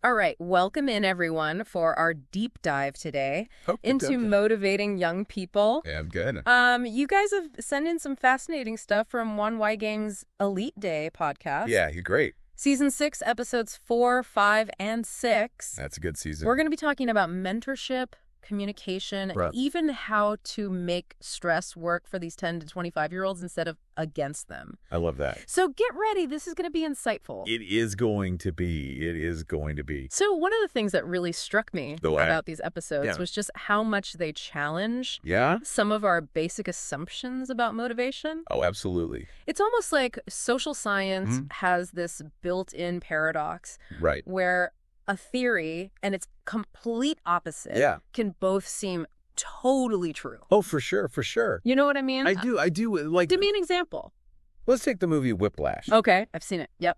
All right, welcome in, everyone, for our deep dive today into Okay. motivating young people. Yeah, I'm good. You guys have sent in some fascinating stuff from One Y Gang's Elite Day podcast. Yeah, you're great. Season 6, episodes 4, 5, and 6. That's a good season. We're going to be talking about mentorship, communication, Right. and even how to make stress work for these 10 to 25-year-olds instead of against them. I love that. So get ready. This is going to be insightful. It is going to be. It is going to be. So one of the things that really struck me about these episodes Yeah. was just how much they challenge Yeah? some of our basic assumptions about motivation. Oh, absolutely. It's almost like social science has this built-in paradox Right. where a theory and its complete opposite Yeah. can both seem totally true. Oh, for sure, for sure. You know what I mean? I do. Like, Give me an example. let's take the movie Whiplash. Okay, I've seen it. Yep.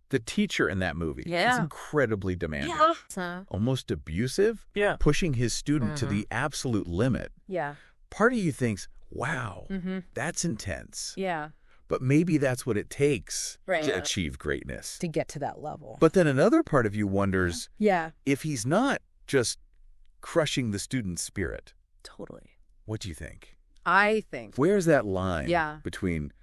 The teacher in that movie is Yeah. incredibly demanding. Yeah. Almost abusive. Yeah. Pushing his student to the absolute limit. Yeah. Part of you thinks, wow, Mm-hmm. that's intense. Yeah. But maybe that's what it takes Right. to achieve greatness. To get to that level. But then another part of you wonders Yeah. if he's not just crushing the student's spirit. Totally. What do you think? I think Where's that line Yeah. between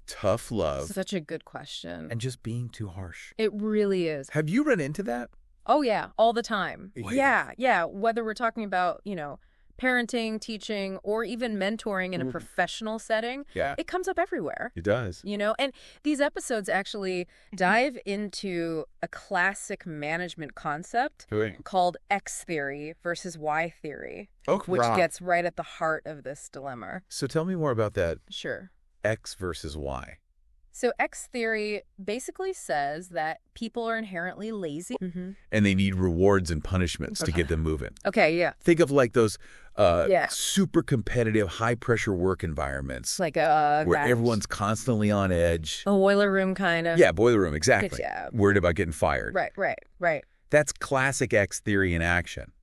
tough love such a good question. and just being too harsh? It really is. Have you run into that? Oh, yeah, all the time. Yeah. Yeah. Whether we're talking about, parenting, teaching, or even mentoring in a professional setting, Yeah, it comes up everywhere. it does. And these episodes actually dive into a classic management concept called X theory versus Y theory, which gets right at the heart of this dilemma. So tell me more about that Sure. X versus Y. So X theory basically says that people are inherently lazy. And they need rewards and punishments to get them moving. Okay, yeah. Think of like those Yeah. super competitive, high-pressure work environments It's like where everyone's constantly on edge. a boiler room kind of. Yeah, boiler room, exactly. Yeah. Worried about getting fired. Right. That's classic X theory in action.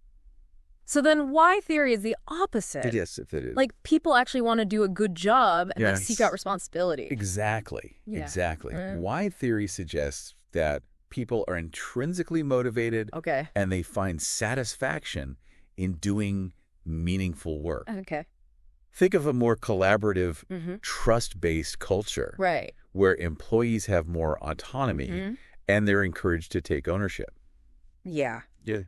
So then Y theory is the opposite. It is, if it is. Like people actually want to do a good job and they Yes. seek out responsibility. Exactly. Yeah. Exactly. Right. Y theory suggests that people are intrinsically motivated Okay. and they find satisfaction in doing meaningful work. Okay. Think of a more collaborative, Mm-hmm. trust-based culture Right. where employees have more autonomy Mhm. and they're encouraged to take ownership. Yeah. Yeah.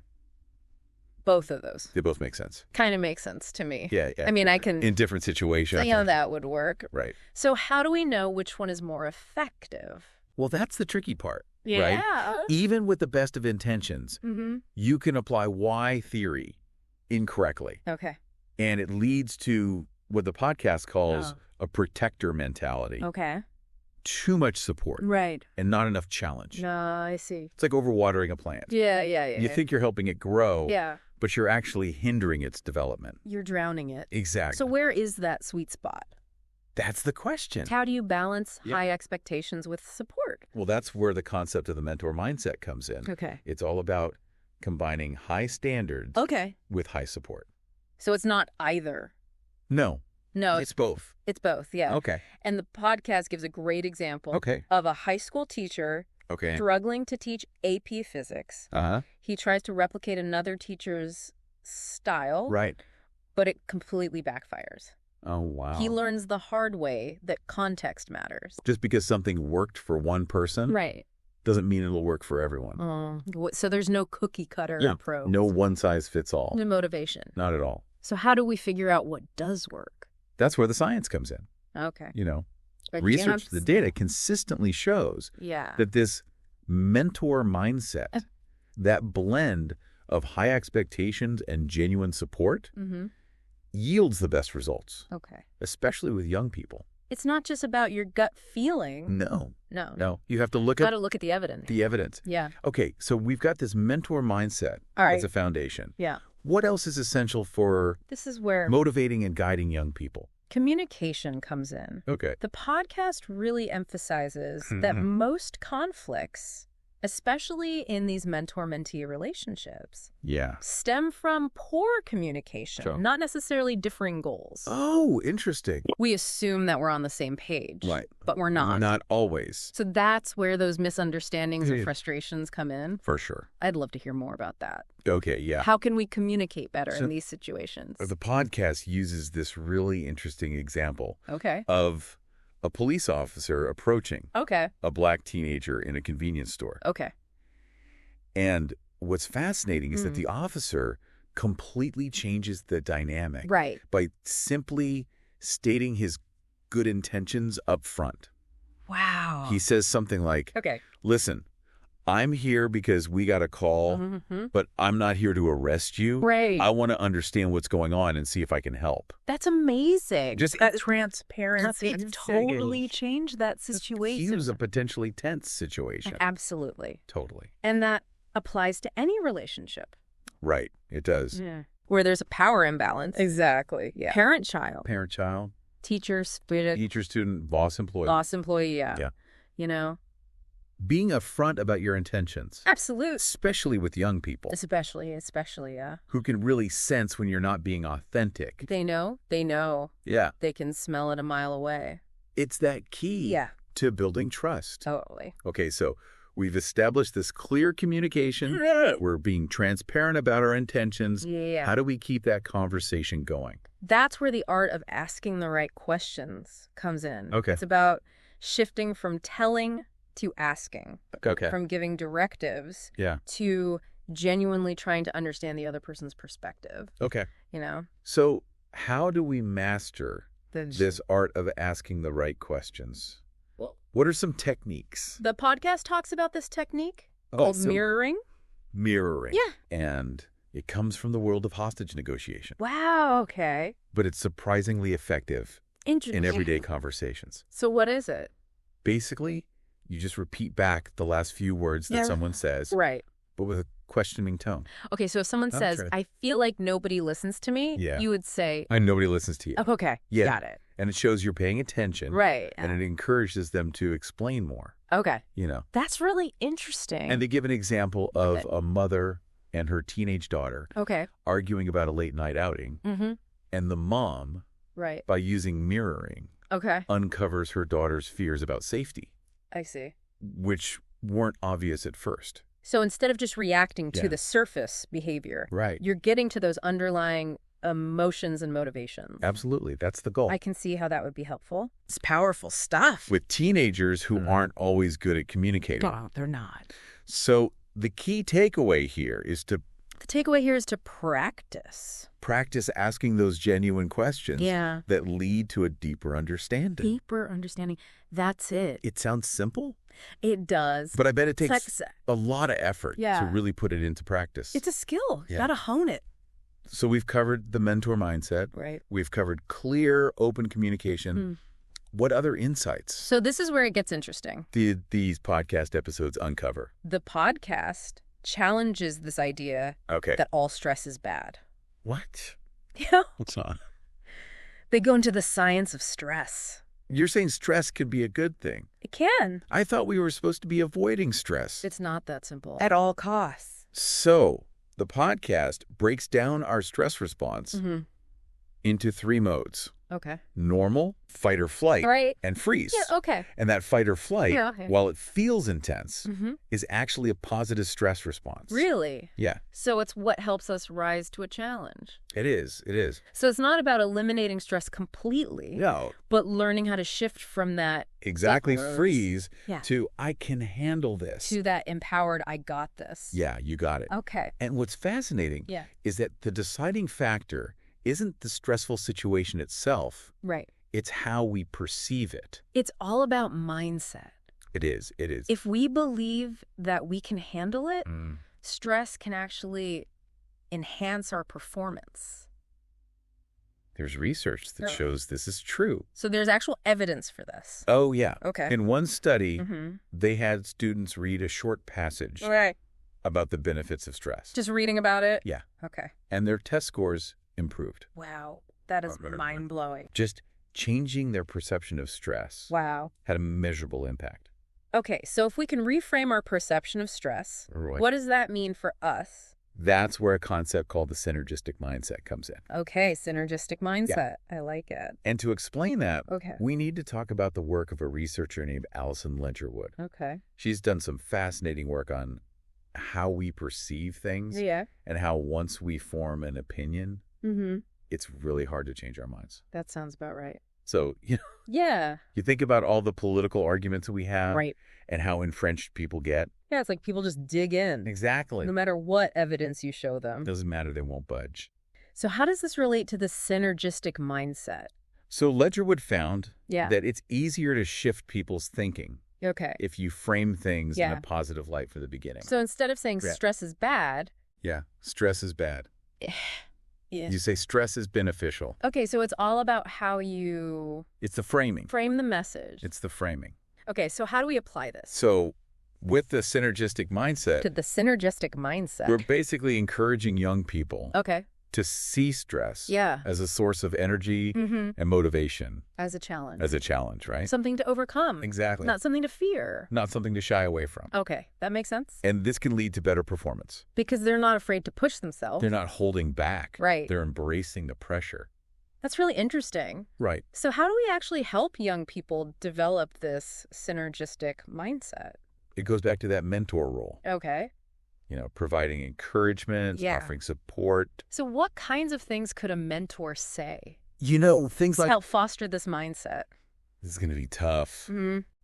Both of those They both make sense. kind of make sense to me. Yeah. I mean, I can In different situations. see how that would work. Right. So how do we know which one is more effective? Well, that's the tricky part, right? Even with the best of intentions, Mm-hmm. you can apply Y theory incorrectly. Okay. And it leads to what the podcast calls a protector mentality. Okay. Too much support Right. and not enough challenge. No, I see. It's like overwatering a plant. Yeah. You think you're helping it grow, Yeah. but you're actually hindering its development. You're drowning it. Exactly. So where is that sweet spot? That's the question. How do you balance Yeah. high expectations with support? Well, that's where the concept of the mentor mindset comes in. Okay. It's all about combining high standards Okay. with high support. So it's not either. No, No, it's both. it's both. Yeah. Okay. And the podcast gives a great example Okay. of a high school teacher Okay. struggling to teach AP physics. Uh-huh. He tries to replicate another teacher's style, Right. but it completely backfires. Oh, wow. He learns the hard way that context matters. Just because something worked for one person Right. doesn't mean it'll work for everyone. So there's no cookie cutter approach. No one size fits all. No motivation. Not at all. So how do we figure out what does work? That's where the science comes in. Okay. But Research, you the have- data consistently shows Yeah. that this mentor mindset, that blend of high expectations and genuine support, Mm-hmm. yields the best results, Okay. especially with young people. It's not just about your gut feeling. No. No. You have to look Got at to look at the evidence. the evidence. Yeah. Okay, so we've got this mentor mindset All right. as a foundation. Yeah. What else is essential for This is where motivating and guiding young people? communication comes in. Okay. The podcast really emphasizes that most conflicts especially in these mentor-mentee relationships, Yeah. stem from poor communication, not necessarily differing goals. Oh, interesting. We assume that we're on the same page, Right. but we're not. Not always. So that's where those misunderstandings and frustrations come in. For sure. I'd love to hear more about that. Okay, yeah. How can we communicate better in these situations? The podcast uses this really interesting example Okay. of a police officer approaching Okay. a black teenager in a convenience store. Okay. And what's fascinating is that the officer completely changes the dynamic by simply stating his good intentions up front. Wow. He says something like, okay, listen, I'm here because we got a call, but I'm not here to arrest you. Right. I want to understand what's going on and see if I can help. That's amazing. Just that transparency. It totally changed that situation. It was a potentially tense situation. Absolutely. Totally. And that applies to any relationship. Right. It does. Yeah. Where there's a power imbalance. Exactly. Yeah. Parent-child. Parent-child. Teacher-student. Teacher-student, boss-employee. Boss-employee, yeah. You know? Being upfront about your intentions. Absolutely. Especially with young people. Especially, yeah. Who can really sense when you're not being authentic. They know. Yeah. They can smell it a mile away. It's that key to building trust. Totally. Okay, so we've established this clear communication. We're being transparent about our intentions. Yeah. How do we keep that conversation going? That's where the art of asking the right questions comes in. Okay. It's about shifting from telling to asking. Okay. From giving directives to genuinely trying to understand the other person's perspective. Okay. You know? So how do we master this art of asking the right questions? Well, what are some techniques? The podcast talks about this technique called mirroring. Mirroring. Yeah. And it comes from the world of hostage negotiation. Wow, okay. But it's surprisingly effective in everyday conversations. So what is it? Basically, you just repeat back the last few words that someone says. Right. But with a questioning tone. Okay, so if someone says, I feel like nobody listens to me, you would say... nobody listens to you. Oh, okay, got it. And it shows you're paying attention. Right. And it encourages them to explain more. Okay. You know. That's really interesting. And they give an example of a mother and her teenage daughter arguing about a late night outing. And the mom, by using mirroring, uncovers her daughter's fears about safety. I see. Which weren't obvious at first. So instead of just reacting to the surface behavior, you're getting to those underlying emotions and motivations. Absolutely. That's the goal. I can see how that would be helpful. It's powerful stuff. With teenagers who aren't always good at communicating. No, they're not. So the key takeaway here is to... The takeaway here is to practice. Practice asking those genuine questions that lead to a deeper understanding. Deeper understanding. That's it. It sounds simple. It does. But I bet it takes a lot of effort to really put it into practice. It's a skill. You got to hone it. So we've covered the mentor mindset. Right. We've covered clear, open communication. What other insights? So this is where it gets interesting. These podcast episodes uncover. The podcast challenges this idea that all stress is bad. What? Yeah. What's on? They go into the science of stress. You're saying stress could be a good thing. It can. I thought we were supposed to be avoiding stress. It's not that simple. At all costs. So the podcast breaks down our stress response into 3 modes. Okay. Normal, fight or flight, and freeze. Yeah, okay. And that fight or flight, while it feels intense, is actually a positive stress response. Really? Yeah. So it's what helps us rise to a challenge. It is. It is. So it's not about eliminating stress completely. No. But learning how to shift from that. Exactly. Freeze to I can handle this. To that empowered I got this. Yeah, you got it. Okay. And what's fascinating is that the deciding factor isn't the stressful situation itself. Right. It's how we perceive it. It's all about mindset. It is. It is. If we believe that we can handle it, stress can actually enhance our performance. There's research that shows this is true. So there's actual evidence for this. Oh, yeah. Okay. In one study, they had students read a short passage about the benefits of stress. Just reading about it? Yeah. Okay. And their test scores improved. Wow. That is mind-blowing. Just changing their perception of stress had a measurable impact. Okay, so if we can reframe our perception of stress, what does that mean for us? That's where a concept called the synergistic mindset comes in. Okay, synergistic mindset. Yeah. I like it. And to explain that, we need to talk about the work of a researcher named Alison Ledgerwood. Okay. She's done some fascinating work on how we perceive things and how once we form an opinion, it's really hard to change our minds. That sounds about right. So, you think about all the political arguments that we have and how entrenched people get. Yeah, it's like people just dig in. Exactly. No matter what evidence you show them. Doesn't matter, they won't budge. So how does this relate to the synergistic mindset? So Ledgerwood found that it's easier to shift people's thinking if you frame things in a positive light for the beginning. So instead of saying stress is bad. Yeah, stress is bad. You say stress is beneficial. Okay, so it's all about how you... It's the framing. Frame the message. It's the framing. Okay, so how do we apply this? So with the synergistic mindset... To the synergistic mindset. We're basically encouraging young people to see stress as a source of energy and motivation. As a challenge. As a challenge, right? Something to overcome. Exactly. Not something to fear. Not something to shy away from. Okay, that makes sense. And this can lead to better performance. Because they're not afraid to push themselves. They're not holding back. Right. They're embracing the pressure. That's really interesting. Right. So how do we actually help young people develop this synergistic mindset? It goes back to that mentor role. Okay. Providing encouragement, offering support. So what kinds of things could a mentor say? Things like... help foster this mindset. This is going to be tough,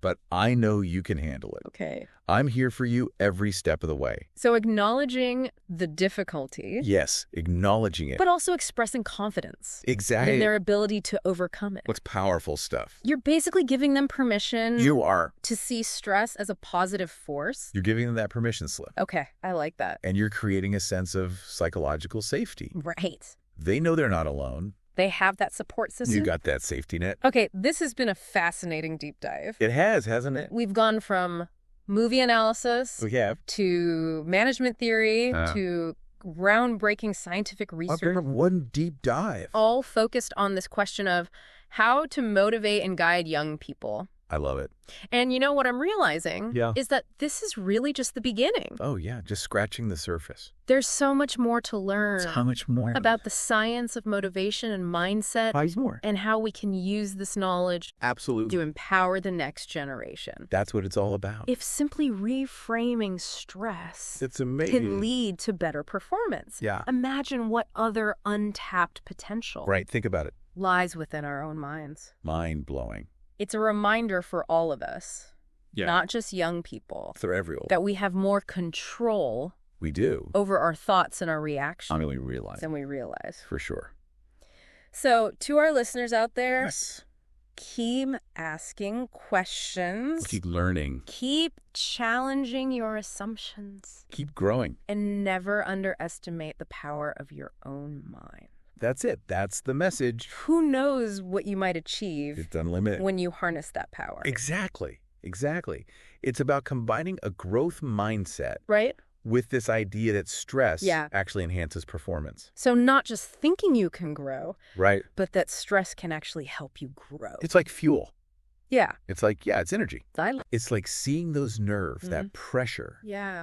but I know you can handle it. Okay. I'm here for you every step of the way. So acknowledging the difficulty. Yes, acknowledging it. But also expressing confidence. Exactly. In their ability to overcome it. What's powerful stuff. You're basically giving them permission. You are. To see stress as a positive force. You're giving them that permission slip. Okay, I like that. And you're creating a sense of psychological safety. Right. They know they're not alone. They have that support system. You got that safety net. Okay, this has been a fascinating deep dive. It has, hasn't it? We've gone from movie analysis to management theory to groundbreaking scientific research. One deep dive. All focused on this question of how to motivate and guide young people. I love it. And what I'm realizing is that this is really just the beginning. Oh, yeah. Just scratching the surface. There's so much more to learn. So much more. About the science of motivation and mindset. More. And how we can use this knowledge. Absolutely. To empower the next generation. That's what it's all about. If simply reframing stress it's amazing. Can lead to better performance. Yeah. Imagine what other untapped potential. Right. Think about it. Lies within our own minds. Mind-blowing. It's a reminder for all of us, not just young people, for everyone, that we have more control. We do. Over our thoughts and our reactions. Than we realize. For sure. So, to our listeners out there, keep asking questions. Keep learning. Keep challenging your assumptions. Keep growing. And never underestimate the power of your own mind. That's it. That's the message. Who knows what you might achieve it's unlimited. When you harness that power. Exactly. It's about combining a growth mindset with this idea that stress actually enhances performance. So not just thinking you can grow, but that stress can actually help you grow. It's like fuel. Yeah. It's like, it's energy. It's like seeing those nerves, that pressure,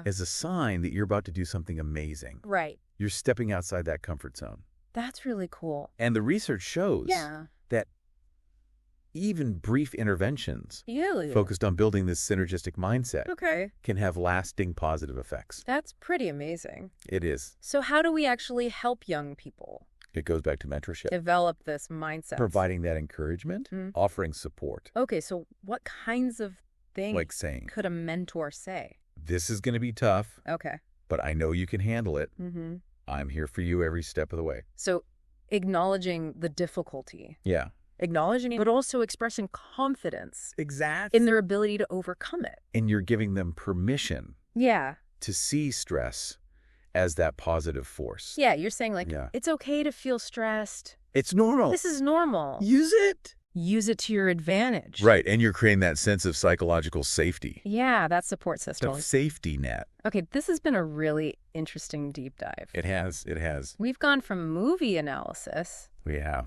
as a sign that you're about to do something amazing. Right. You're stepping outside that comfort zone. That's really cool. And the research shows that even brief interventions focused on building this synergistic mindset can have lasting positive effects. That's pretty amazing. It is. So how do we actually help young people? It goes back to mentorship. Develop this mindset. Providing that encouragement, offering support. Okay, so what kinds of things could a mentor say? This is going to be tough. Okay. But I know you can handle it. Mm-hmm. I'm here for you every step of the way. So acknowledging the difficulty. Yeah. Acknowledging it, but also expressing confidence. Exactly. In their ability to overcome it. And you're giving them permission. Yeah. To see stress as that positive force. Yeah, you're saying it's okay to feel stressed. It's normal. This is normal. Use it. Use it to your advantage. Right, and you're creating that sense of psychological safety. Yeah, that support system. The safety net. Okay, this has been a really interesting deep dive. It has. It has. We've gone from movie analysis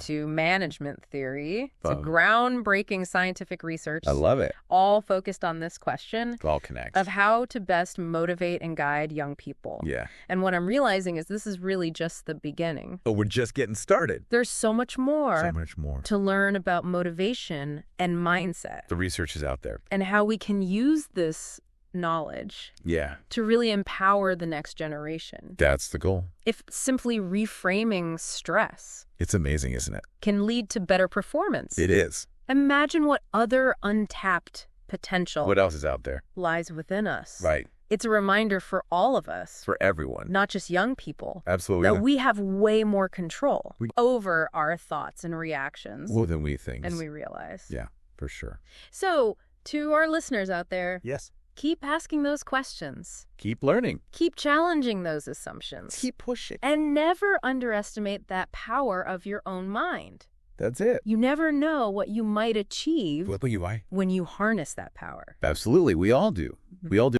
to management theory to groundbreaking scientific research. I love it. All focused on this question. It all connects. Of how to best motivate and guide young people. Yeah. And what I'm realizing is this is really just the beginning. Oh, we're just getting started. There's so much more. So much more. To learn about motivation and mindset. The research is out there. And how we can use this knowledge to really empower the next generation. That's the goal. If simply reframing stress, it's amazing, isn't it? Can lead to better performance. It is. Imagine what other untapped potential what else is out there lies within us. Right. It's a reminder for all of us. For everyone. Not just young people. Absolutely. That we have way more control over our thoughts and reactions. More than we think. And we realize. Yeah, for sure. So, to our listeners out there. Yes. Keep asking those questions. Keep learning. Keep challenging those assumptions. Keep pushing. And never underestimate that power of your own mind. That's it. You never know what you might achieve when you harness that power. Absolutely. We all do. We all do.